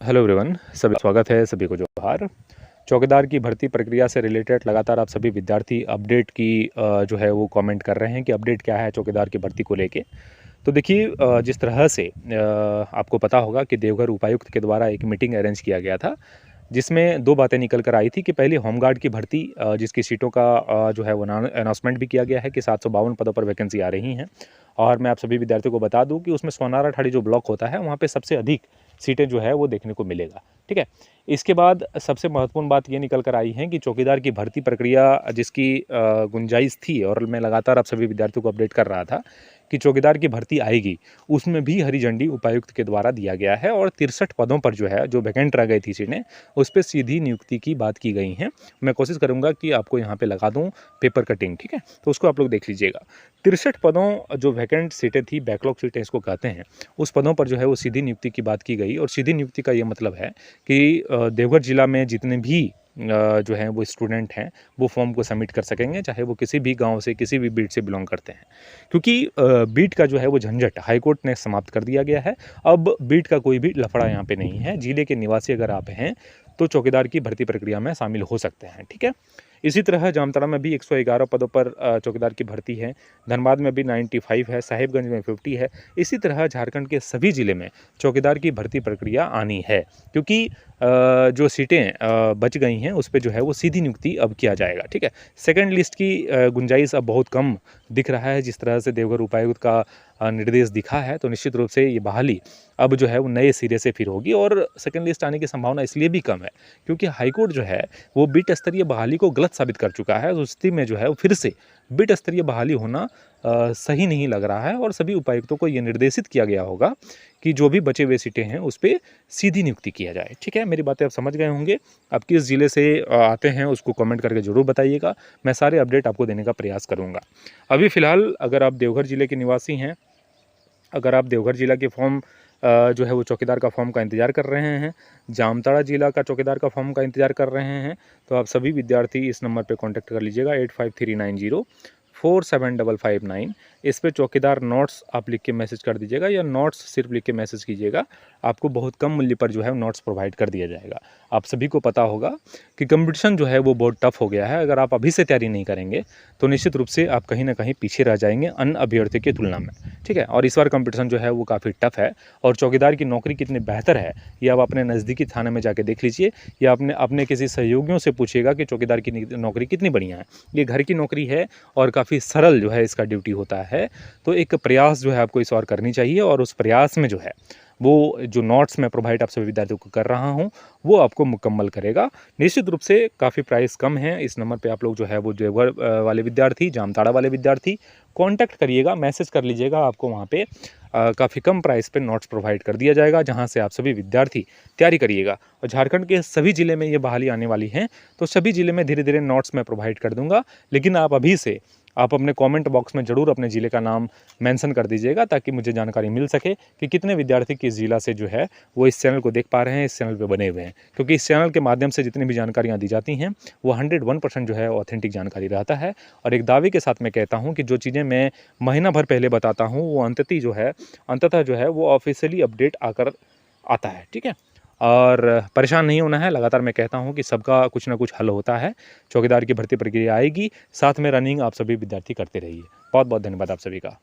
Hello everyone, सभी स्वागत है, सभी को जोहार। चौकीदार की भर्ती प्रक्रिया से रिलेटेड लगातार आप सभी विद्यार्थी अपडेट की जो है वो कमेंट कर रहे हैं कि अपडेट क्या है चौकीदार की भर्ती को लेके। तो देखिए, जिस तरह से आपको पता होगा कि देवघर उपायुक्त के द्वारा एक मीटिंग अरेंज किया गया था, जिसमें दो बातें निकल कर आई थी कि पहले होमगार्ड की भर्ती जिसकी सीटों का जो है वो अनाउंसमेंट भी किया गया है कि 752 पदों पर वैकेंसी आ रही हैं। और मैं आप सभी विद्यार्थियों को बता दूं कि उसमें सोनारा ठाड़ी जो ब्लॉक होता है वहाँ पे सबसे अधिक सीटें जो है वो देखने को मिलेगा। ठीक है। इसके बाद सबसे महत्वपूर्ण बात ये निकल कर आई है कि चौकीदार की भर्ती प्रक्रिया जिसकी गुंजाइश थी, और मैं लगातार आप सभी विद्यार्थियों को अपडेट कर रहा था कि चौकीदार की भर्ती आएगी, उसमें भी हरी झंडी उपायुक्त के द्वारा दिया गया है और 63 पदों पर जो है जो वैकेंट रह गई थी सीटें, उस पर सीधी नियुक्ति की बात की गई हैं। मैं कोशिश करूंगा कि आपको यहाँ पे लगा दूँ पेपर कटिंग, ठीक है, तो उसको आप लोग देख लीजिएगा। 63 पदों जो वैकेंट सीटें थी, बैकलॉग सीटें इसको कहते हैं, उस पदों पर जो है वो सीधी नियुक्ति की बात की गई। और सीधी नियुक्ति का ये मतलब है कि देवघर जिला में जितने भी जो हैं वो स्टूडेंट हैं वो फॉर्म को सबमिट कर सकेंगे, चाहे वो किसी भी गांव से, किसी भी बीट से बिलोंग करते हैं। क्योंकि बीट का जो है वो झंझट हाईकोर्ट ने समाप्त कर दिया गया है। अब बीट का कोई भी लफड़ा यहाँ पे नहीं है। जिले के निवासी अगर आप हैं तो चौकीदार की भर्ती प्रक्रिया में शामिल हो सकते हैं। ठीक है। इसी तरह जामताड़ा में भी 111 पदों पर चौकीदार की भर्ती है। धनबाद में भी 95 है। साहिबगंज में 50 है। इसी तरह झारखंड के सभी ज़िले में चौकीदार की भर्ती प्रक्रिया आनी है, क्योंकि जो सीटें बच गई हैं उस पर जो है वो सीधी नियुक्ति अब किया जाएगा। ठीक है। सेकंड लिस्ट की गुंजाइश अब बहुत कम दिख रहा है। जिस तरह से देवघर उपायुक्त का निर्देश दिखा है, तो निश्चित रूप से ये बहाली अब जो है वो नए सिरे से फिर होगी। और सेकंड लिस्ट आने की संभावना इसलिए भी कम है क्योंकि हाईकोर्ट जो है वो बिट स्तरीय बहाली को गलत साबित कर चुका है। उस स्थिति में जो है वो फिर से बिट स्तरीय बहाली होना सही नहीं लग रहा है। और सभी उपायुक्तों को ये निर्देशित किया गया होगा कि जो भी बचे हुए सीटें हैं उस पर सीधी नियुक्ति किया जाए। ठीक है, मेरी बातें आप समझ गए होंगे। आप किस ज़िले से आते हैं उसको कमेंट करके ज़रूर बताइएगा। मैं सारे अपडेट आपको देने का प्रयास करूँगा। अभी फ़िलहाल अगर आप देवघर ज़िले के निवासी हैं, अगर आप देवघर जिला के फॉर्म जो है वो चौकीदार का फॉर्म का इंतज़ार कर रहे हैं, जामताड़ा जिला का चौकीदार का फॉर्म का इंतज़ार कर रहे हैं, तो आप सभी विद्यार्थी इस नंबर पे कांटेक्ट कर लीजिएगा 8539047559। इस पे चौकीदार नोट्स आप लिख के मैसेज कर दीजिएगा, या नोट्स सिर्फ लिख के मैसेज कीजिएगा। आपको बहुत कम मूल्य पर जो है नोट्स प्रोवाइड कर दिया जाएगा। आप सभी को पता होगा कि कंपटीशन जो है वो बहुत टफ हो गया है। अगर आप अभी से तैयारी नहीं करेंगे तो निश्चित रूप से आप कहीं ना कहीं पीछे रह जाएंगे अन्य अभ्यर्थियों की तुलना में। ठीक है। और इस बार कंपटीशन जो है वो काफ़ी टफ है। और चौकीदार की नौकरी कितनी बेहतर है ये आप अपने नज़दीकी थाने में जाके देख लीजिए, या अपने अपने किसी सहयोगियों से पूछिएगा कि चौकीदार की नौकरी कितनी बढ़िया है। ये घर की नौकरी है और काफ़ी सरल जो है इसका ड्यूटी होता है। तो एक प्रयास जो है आपको इस बार करनी चाहिए, और उस प्रयास में जो है वो जो नोट्स मैं प्रोवाइड आप सभी विद्यार्थियों को कर रहा हूं वो आपको मुकम्मल करेगा। निश्चित रूप से काफ़ी प्राइस कम है। इस नंबर पे आप लोग जो है वो देवघर वाले विद्यार्थी, जामताड़ा वाले विद्यार्थी कांटेक्ट करिएगा, मैसेज कर लीजिएगा। आपको वहाँ पे काफ़ी कम प्राइस पे नोट्स प्रोवाइड कर दिया जाएगा, जहाँ से आप सभी विद्यार्थी तैयारी करिएगा। और झारखंड के सभी ज़िले में ये बहाली आने वाली हैं, तो सभी ज़िले में धीरे धीरे नोट्स मैं प्रोवाइड कर दूँगा। लेकिन आप अभी से आप अपने कमेंट बॉक्स में ज़रूर अपने ज़िले का नाम मेंशन कर दीजिएगा, ताकि मुझे जानकारी मिल सके कि कितने विद्यार्थी किस ज़िला से जो है वो इस चैनल को देख पा रहे हैं, इस चैनल पे बने हुए हैं। क्योंकि इस चैनल के माध्यम से जितनी भी जानकारियाँ दी जाती हैं वो 101% जो है ऑथेंटिक जानकारी रहता है। और एक दावे के साथ मैं कहता हूँ कि जो चीज़ें मैं महीना भर पहले बताता हूँ वो अंततः जो है वो ऑफिशियली अपडेट आकर आता है। ठीक है। और परेशान नहीं होना है। लगातार मैं कहता हूं कि सबका कुछ ना कुछ हल होता है। चौकीदार की भर्ती प्रक्रिया आएगी, साथ में रनिंग आप सभी विद्यार्थी करते रहिए। बहुत बहुत धन्यवाद आप सभी का।